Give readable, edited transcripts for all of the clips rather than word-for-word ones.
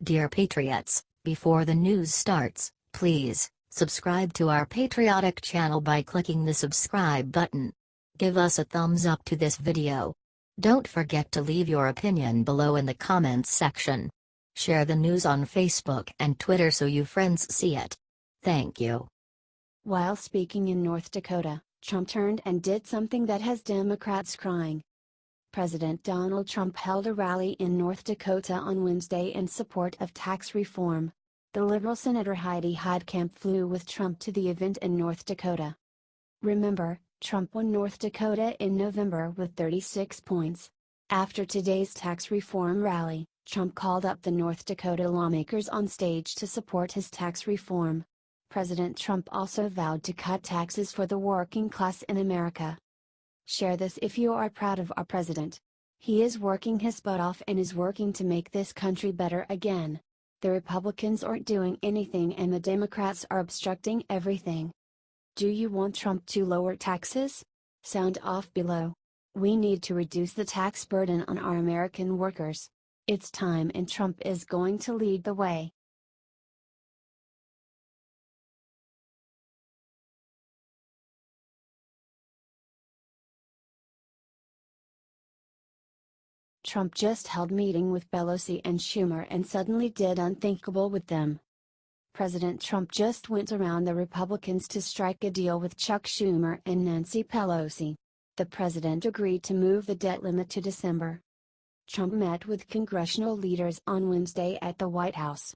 Dear Patriots, before the news starts, please subscribe to our patriotic channel by clicking the subscribe button. Give us a thumbs up to this video. Don't forget to leave your opinion below in the comments section. Share the news on Facebook and Twitter so you friends see it. Thank you. While speaking in North Dakota, Trump turned and did something that has Democrats crying. President Donald Trump held a rally in North Dakota on Wednesday in support of tax reform. The Liberal Senator Heidi Heidkamp flew with Trump to the event in North Dakota. Remember, Trump won North Dakota in November with 36 points. After today's tax reform rally, Trump called up the North Dakota lawmakers on stage to support his tax reform. President Trump also vowed to cut taxes for the working class in America. Share this if you are proud of our president. He is working his butt off and is working to make this country better again. The Republicans aren't doing anything and the Democrats are obstructing everything. Do you want Trump to lower taxes? Sound off below. We need to reduce the tax burden on our American workers. It's time and Trump is going to lead the way. Trump just held meeting with Pelosi and Schumer and suddenly did unthinkable with them. President Trump just went around the Republicans to strike a deal with Chuck Schumer and Nancy Pelosi. The president agreed to move the debt limit to December. Trump met with congressional leaders on Wednesday at the White House.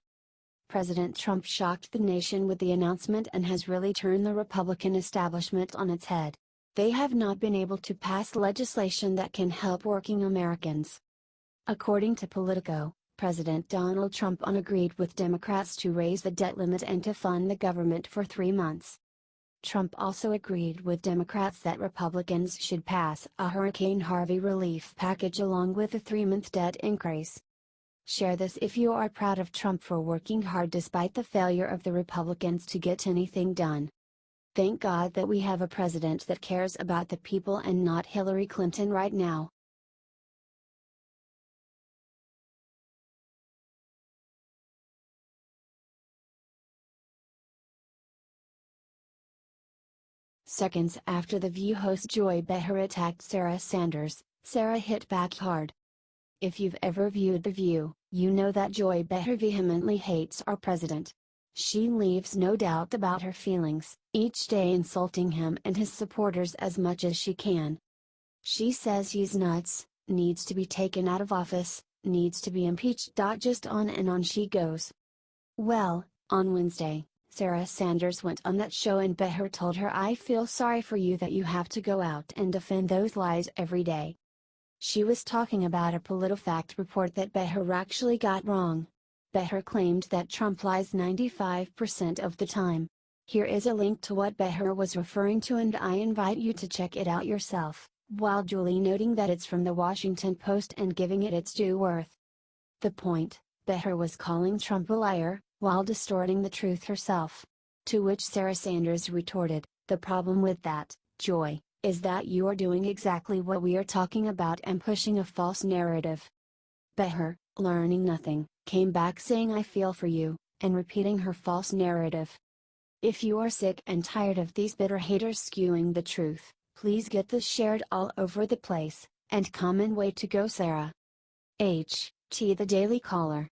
President Trump shocked the nation with the announcement and has really turned the Republican establishment on its head. They have not been able to pass legislation that can help working Americans. According to Politico, President Donald Trump agreed with Democrats to raise the debt limit and to fund the government for 3 months. Trump also agreed with Democrats that Republicans should pass a Hurricane Harvey relief package along with a 3-month debt increase. Share this if you are proud of Trump for working hard despite the failure of the Republicans to get anything done. Thank God that we have a president that cares about the people and not Hillary Clinton right now. Seconds after The View host Joy Behar attacked Sarah Sanders, Sara hit back hard. If you've ever viewed The View, you know that Joy Behar vehemently hates our president. She leaves no doubt about her feelings, each day insulting him and his supporters as much as she can. She says he's nuts, needs to be taken out of office, needs to be impeached. Just on and on she goes. Well, on Wednesday, Sarah Sanders went on that show and Behar told her, "I feel sorry for you that you have to go out and defend those lies every day." She was talking about a PolitiFact report that Behar actually got wrong. Behar claimed that Trump lies 95% of the time. Here is a link to what Behar was referring to and I invite you to check it out yourself, while duly noting that it's from the Washington Post and giving it its due worth. The point: Behar was calling Trump a liar, while distorting the truth herself. To which Sarah Sanders retorted, "The problem with that, Joy, is that you are doing exactly what we are talking about and pushing a false narrative." Behar, learning nothing, came back saying, "I feel for you," and repeating her false narrative. If you are sick and tired of these bitter haters skewing the truth, please get this shared all over the place, and comment "Way to go, Sara." The Daily Caller.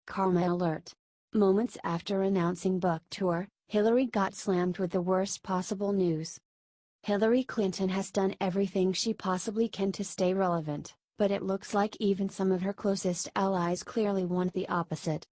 Karma alert. Moments after announcing book tour, Hillary got slammed with the worst possible news. Hillary Clinton has done everything she possibly can to stay relevant, but it looks like even some of her closest allies clearly want the opposite.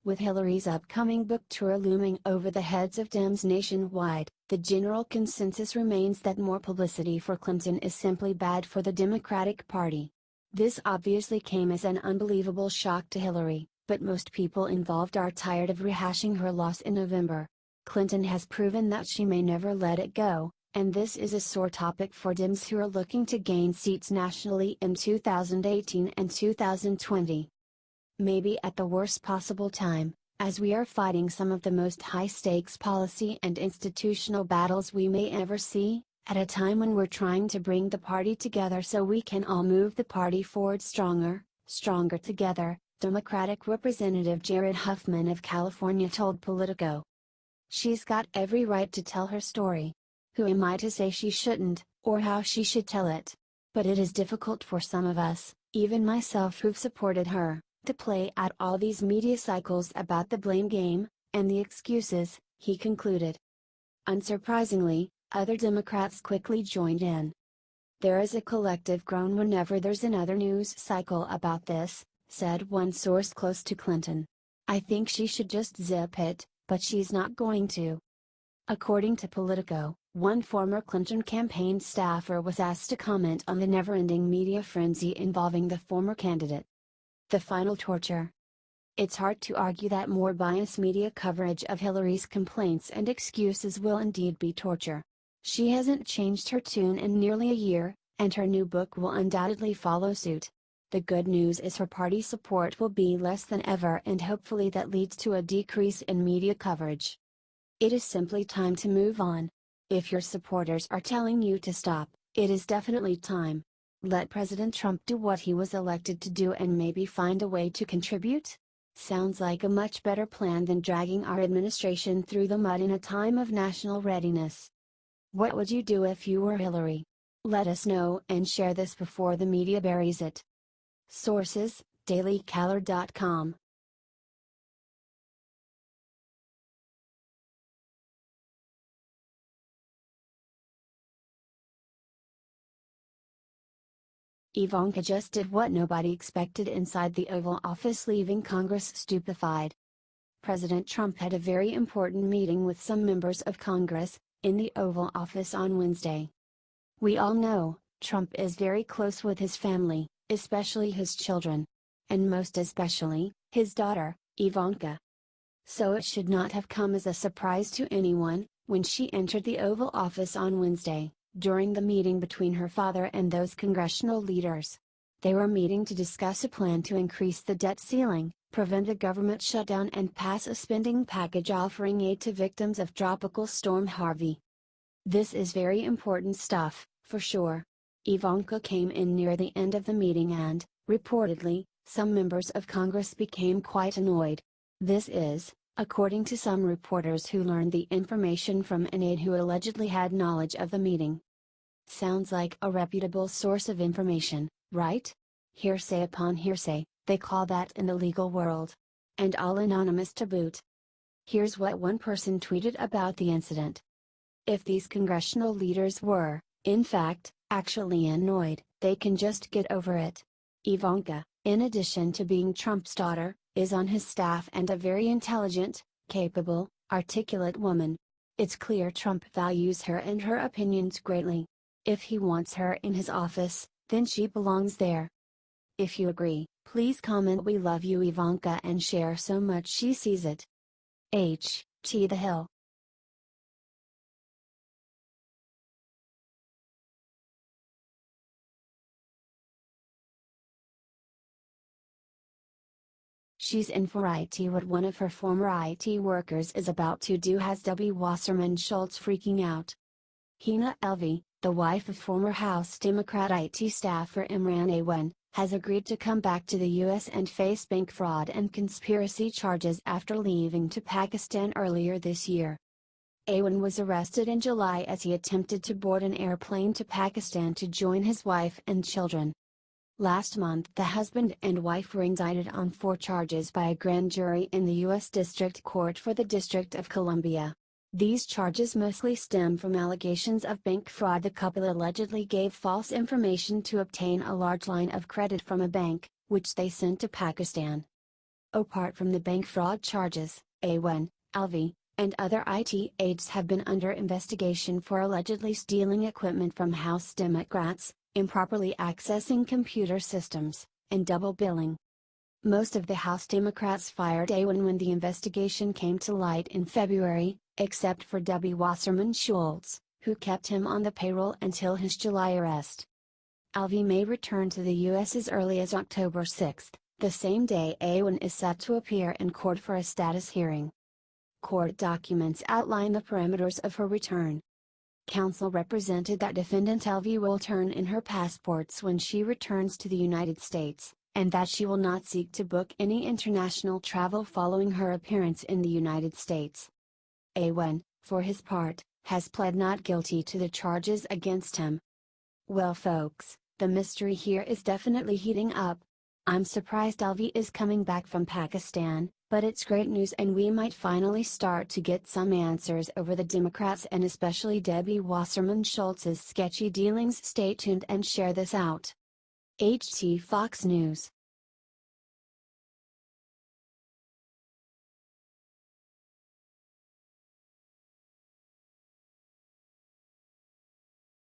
With Hillary's upcoming book tour looming over the heads of Dems nationwide, the general consensus remains that more publicity for Clinton is simply bad for the Democratic Party. This obviously came as an unbelievable shock to Hillary, but most people involved are tired of rehashing her loss in November. Clinton has proven that she may never let it go, and this is a sore topic for Dems who are looking to gain seats nationally in 2018 and 2020. Maybe at the worst possible time, as we are fighting some of the most high-stakes policy and institutional battles we may ever see, at a time when we're trying to bring the party together so we can all move the party forward stronger together, Democratic Representative Jared Huffman of California told Politico. She's got every right to tell her story. Who am I to say she shouldn't, or how she should tell it? But it is difficult for some of us, even myself who've supported her, to play out all these media cycles about the blame game, and the excuses, he concluded. Unsurprisingly, other Democrats quickly joined in. There is a collective groan whenever there's another news cycle about this, said one source close to Clinton. I think she should just zip it, but she's not going to. According to Politico, one former Clinton campaign staffer was asked to comment on the never-ending media frenzy involving the former candidate. The final torture. It's hard to argue that more biased media coverage of Hillary's complaints and excuses will indeed be torture. She hasn't changed her tune in nearly a year, and her new book will undoubtedly follow suit. The good news is her party support will be less than ever, and hopefully that leads to a decrease in media coverage. It is simply time to move on. If your supporters are telling you to stop, it is definitely time. Let President Trump do what he was elected to do and maybe find a way to contribute? Sounds like a much better plan than dragging our administration through the mud in a time of national readiness. What would you do if you were Hillary? Let us know and share this before the media buries it. Sources: dailycaller.com. Ivanka just did what nobody expected inside the Oval Office, leaving Congress stupefied. President Trump had a very important meeting with some members of Congress, in the Oval Office on Wednesday. We all know, Trump is very close with his family, especially his children. And most especially, his daughter, Ivanka. So it should not have come as a surprise to anyone, when she entered the Oval Office on Wednesday, during the meeting between her father and those congressional leaders. They were meeting to discuss a plan to increase the debt ceiling, prevent a government shutdown, and pass a spending package offering aid to victims of Tropical Storm Harvey. This is very important stuff, for sure. Ivanka came in near the end of the meeting and, reportedly, some members of Congress became quite annoyed. This is, according to some reporters who learned the information from an aide who allegedly had knowledge of the meeting. Sounds like a reputable source of information, right? Hearsay upon hearsay, they call that in the legal world. And all anonymous to boot. Here's what one person tweeted about the incident. If these congressional leaders were, in fact, actually annoyed, they can just get over it. Ivanka, in addition to being Trump's daughter, is on his staff and a very intelligent, capable, articulate woman. It's clear Trump values her and her opinions greatly. If he wants her in his office, then she belongs there. If you agree, please comment "We love you Ivanka" and share so much she sees it. H.T. The Hill. She's in for IT. What one of her former IT workers is about to do has W. Wasserman Schultz freaking out. Hina Elvey, the wife of former House Democrat IT staffer Imran Awan, has agreed to come back to the U.S. and face bank fraud and conspiracy charges after leaving to Pakistan earlier this year. Awan was arrested in July as he attempted to board an airplane to Pakistan to join his wife and children. Last month, the husband and wife were indicted on 4 charges by a grand jury in the U.S. District Court for the District of Columbia. These charges mostly stem from allegations of bank fraud. The couple allegedly gave false information to obtain a large line of credit from a bank, which they sent to Pakistan. Apart from the bank fraud charges, Awan, Alvi, and other IT aides have been under investigation for allegedly stealing equipment from House Democrats, improperly accessing computer systems, and double billing. Most of the House Democrats fired Awan when the investigation came to light in February, except for W. Wasserman Schultz, who kept him on the payroll until his July arrest. Alvi may return to the U.S. as early as October 6, The same day A1 is set to appear in court for a status hearing. Court documents outline the parameters of her return. Counsel represented that defendant LV will turn in her passports when she returns to the United States, and that she will not seek to book any international travel following her appearance in the United States. A1, for his part, has pled not guilty to the charges against him. Well folks, the mystery here is definitely heating up. I'm surprised LV is coming back from Pakistan, but it's great news and we might finally start to get some answers over the Democrats and especially Debbie Wasserman Schultz's sketchy dealings. Stay tuned and share this out. HT Fox News.